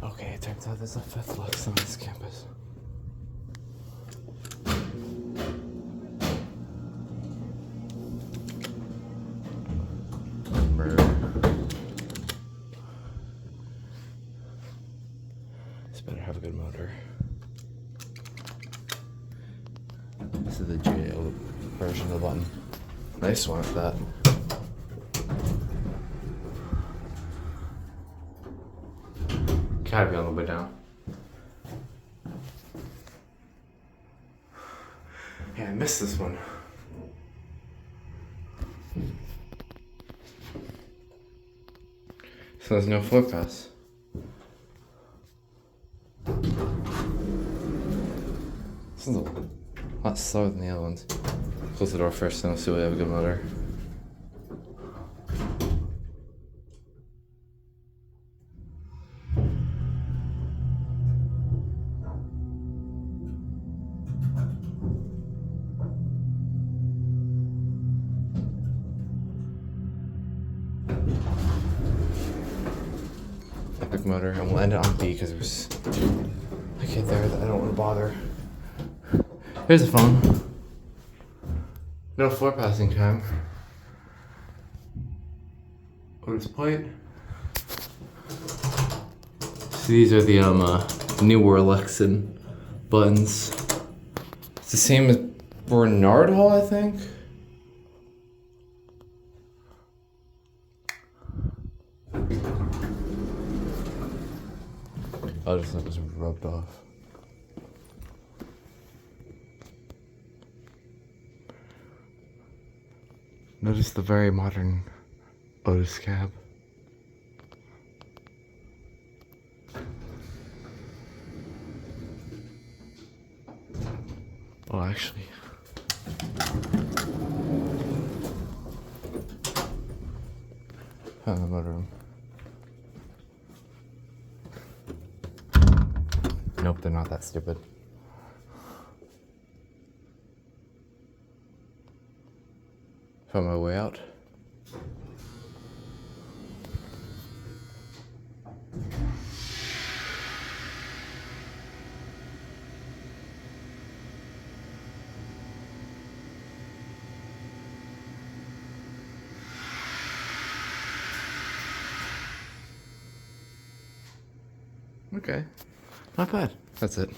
Okay, it turns out there's a fifth Lex on this campus. This better have a good motor. This is the GAL version of the button. Nice one at that. Gotta be on the way down. Yeah, I missed this one. So there's no floor pass. This is a lot slower than the other ones. Close the door first, and I'll see if we have a good motor. Epic motor, and we'll end it on B because there's a kid there that I don't want to bother. Here's the phone. No floor passing time. Otis plate. So these are the newer Lexan buttons. It's the same as Bernard Hall, I think. Oh, this was rubbed off. Notice the very modern Otis cab. Oh, actually. Found the motorroom. Nope, they're not that stupid. Found my way out. Okay, not bad. That's it.